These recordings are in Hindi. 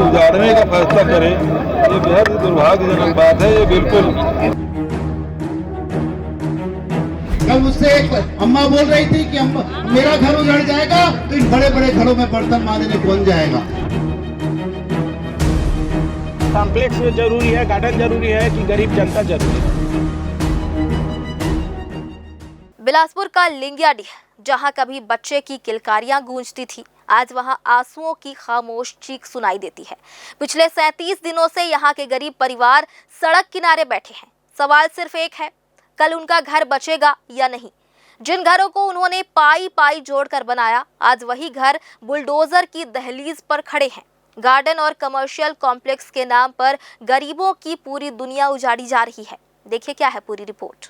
उजाड़ने का फैसला करे, ये बेहद दुर्भाग्यजनक बात है। ये बिल्कुल कल मुझसे एक अम्मा बोल रही थी कि मेरा घर उजड़ जाएगा तो इन बड़े बड़े घरों में बर्तन मांजने कौन जाएगा। कॉम्प्लेक्स जरूरी है, गार्डन जरूरी है कि गरीब जनता जरूरी है। बिलासपुर का लिंगियाडीह, जहां कभी बच्चे की किलकारियां गूंजती थी, आज वहां आंसुओं की खामोश चीख सुनाई देती है। पिछले 37 दिनों से यहां के गरीब परिवार सड़क किनारे बैठे हैं। सवाल सिर्फ एक है, कल उनका घर बचेगा या नहीं। जिन घरों को उन्होंने पाई पाई जोड़कर बनाया, आज वही घर बुलडोजर की दहलीज पर खड़े हैं। गार्डन और कमर्शियल कॉम्प्लेक्स के नाम पर गरीबों की पूरी दुनिया उजाड़ी जा रही है। देखिए क्या है पूरी रिपोर्ट।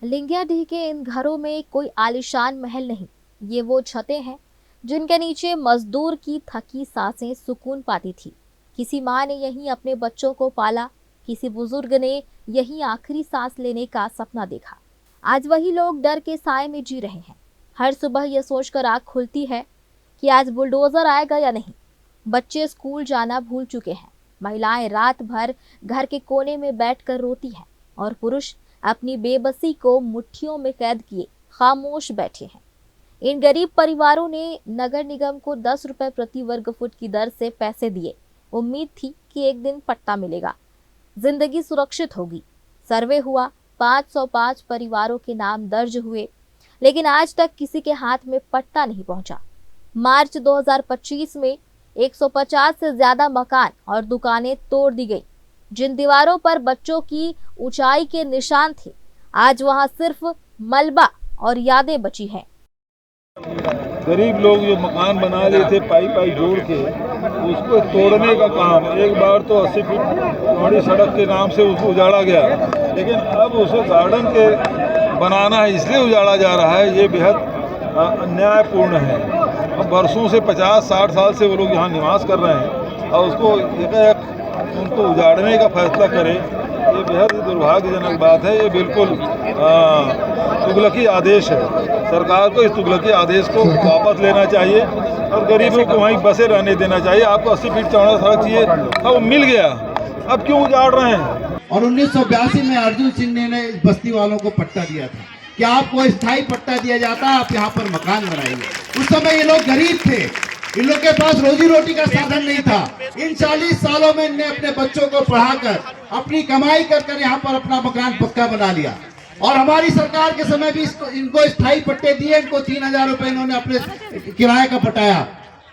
लिंगियाडीह के इन घरों में कोई आलीशान महल नहीं, ये वो छतें हैं जिनके नीचे मजदूर की थकी सांसें सुकून पाती थी। किसी माँ ने यहीं अपने बच्चों को पाला, किसी बुजुर्ग ने यहीं आखिरी सांस लेने का सपना देखा। आज वही लोग डर के साए में जी रहे हैं। हर सुबह यह सोचकर आँख खुलती है कि आज बुलडोजर आएगा या नहीं। बच्चे स्कूल जाना भूल चुके हैं, महिलाएं रात भर घर के कोने में बैठकर रोती हैं और पुरुष अपनी बेबसी को मुट्ठियों में कैद किए खामोश बैठे हैं। इन गरीब परिवारों ने नगर निगम को 10 रुपए प्रति वर्ग फुट की दर से पैसे दिए। उम्मीद थी कि एक दिन पट्टा मिलेगा, जिंदगी सुरक्षित होगी। सर्वे हुआ, 505 परिवारों के नाम दर्ज हुए, लेकिन आज तक किसी के हाथ में पट्टा नहीं पहुंचा। मार्च 2025 में 150 से ज्यादा मकान और दुकानें तोड़ दी गई। जिन दीवारों पर बच्चों की ऊंचाई के निशान थे, आज वहां सिर्फ मलबा और यादें बची हैं। गरीब लोग जो मकान बना लिए थे पाई पाई जोड़ के, उसको तोड़ने का काम, एक बार तो 80 फीट चौड़ी सड़क के नाम से उसको उजाड़ा गया, लेकिन अब उसे गार्डन के बनाना है इसलिए उजाड़ा जा रहा है। ये बेहद अन्यायपूर्ण है। अब बरसों से 50-60 साल से वो लोग यहाँ निवास कर रहे हैं और उसको एक उनको उजाड़ने का फैसला करे, ये बेहद दुर्भाग्यजनक बात है। ये बिल्कुल तुगलकी आदेश है। सरकार को इस तुगलकी आदेश को वापस लेना चाहिए और गरीबों को वहीं बसे रहने देना चाहिए। आपको 80 फीट चौड़ा सड़क चाहिए, अब मिल गया, अब क्यों उजाड़ रहे हैं। और 1982 में अर्जुन सिंह ने इस बस्ती वालों को पट्टा दिया था कि आपको स्थायी पट्टा दिया जाता है, आप यहाँ पर मकान बनाइए। उस समय ये लोग गरीब थे, इन लोग के पास रोजी रोटी का साधन नहीं था। इन 40 सालों में इनने अपने बच्चों को पढ़ाकर अपनी कमाई कर यहाँ पर अपना मकान पक्का बना लिया। और हमारी सरकार के समय भी इनको स्थायी पट्टे दिए। इनको 3000 रुपए इन्होंने अपने किराए का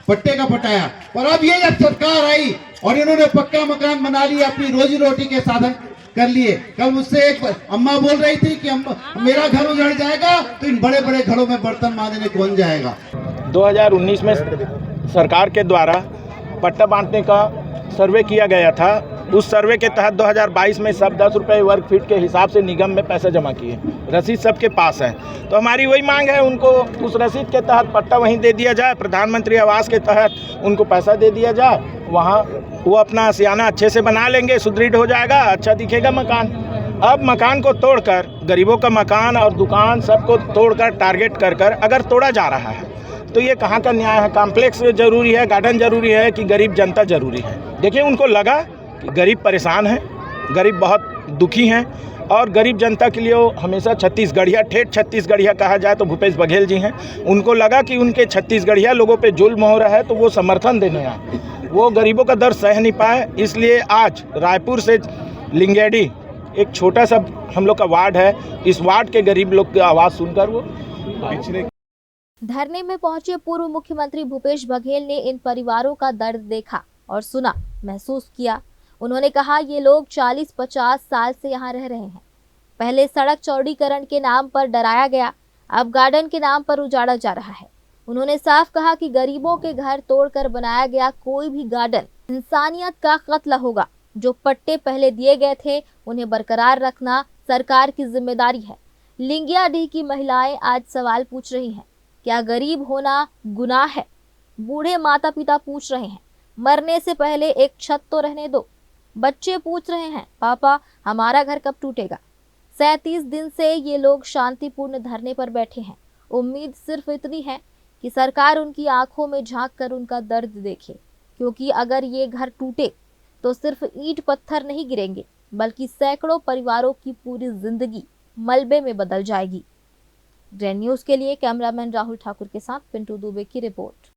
पट्टे का पटाया। और अब ये जब सरकार आई और इन्होंने पक्का मकान बना लिया, अपनी रोजी रोटी के साधन कर लिए। कल मुझसे एक अम्मा बोल रही थी कि मेरा घर उजड़ जाएगा तो इन बड़े बड़े घरों में बर्तन मांजने कौन जाएगा। 2019 में सरकार के द्वारा पट्टा बांटने का सर्वे किया गया था। उस सर्वे के तहत 2022 में सब 10 रुपये वर्ग फीट के हिसाब से निगम में पैसे जमा किए। रसीद सबके पास है, तो हमारी वही मांग है, उनको उस रसीद के तहत पट्टा वहीं दे दिया जाए। प्रधानमंत्री आवास के तहत उनको पैसा दे दिया जाए, वहाँ वो अपना सियाना अच्छे से बना लेंगे, सुदृढ़ हो जाएगा, अच्छा दिखेगा मकान। अब मकान को तोड़कर, गरीबों का मकान और दुकान सबको तोड़कर टारगेट कर अगर तोड़ा जा रहा है तो ये कहाँ का न्याय है। कॉम्प्लेक्स जरूरी है, गार्डन जरूरी है कि गरीब जनता जरूरी है। देखिए, उनको लगा कि गरीब परेशान है, गरीब बहुत दुखी हैं और गरीब जनता के लिए वो हमेशा छत्तीसगढ़िया, ठेठ छत्तीसगढ़िया कहा जाए तो भूपेश बघेल जी हैं। उनको लगा कि उनके छत्तीसगढ़िया लोगों पे जुल्म हो रहा है तो वो समर्थन देने आए, वो गरीबों का दर्द सह नहीं पाए। इसलिए आज रायपुर से लिंगियाडीह एक छोटा सा हम लोग का वार्ड है, इस वार्ड के गरीब लोग की आवाज़ सुनकर वो पिछले धरने में पहुंचे पूर्व मुख्यमंत्री भूपेश बघेल ने इन परिवारों का दर्द देखा और सुना, महसूस किया। उन्होंने कहा, ये लोग 40-50 साल से यहाँ रह रहे हैं। पहले सड़क चौड़ीकरण के नाम पर डराया गया, अब गार्डन के नाम पर उजाड़ा जा रहा है। उन्होंने साफ कहा कि गरीबों के घर तोड़कर बनाया गया कोई भी गार्डन इंसानियत का कत्ल होगा। जो पट्टे पहले दिए गए थे उन्हें बरकरार रखना सरकार की जिम्मेदारी है। लिंगियाडीह की महिलाएं आज सवाल पूछ रही हैं, क्या गरीब होना गुनाह है? बूढ़े माता पिता पूछ रहे हैं, मरने से पहले एक छत तो रहने दो। बच्चे पूछ रहे हैं, पापा हमारा घर कब टूटेगा? 37 दिन से ये लोग शांतिपूर्ण धरने पर बैठे हैं। उम्मीद सिर्फ इतनी है कि सरकार उनकी आंखों में झांक कर उनका दर्द देखे, क्योंकि अगर ये घर टूटे तो सिर्फ ईंट पत्थर नहीं गिरेंगे, बल्कि सैकड़ों परिवारों की पूरी जिंदगी मलबे में बदल जाएगी। ग्रैंड न्यूज के लिए कैमरामैन राहुल ठाकुर के साथ पिंटू दुबे की रिपोर्ट।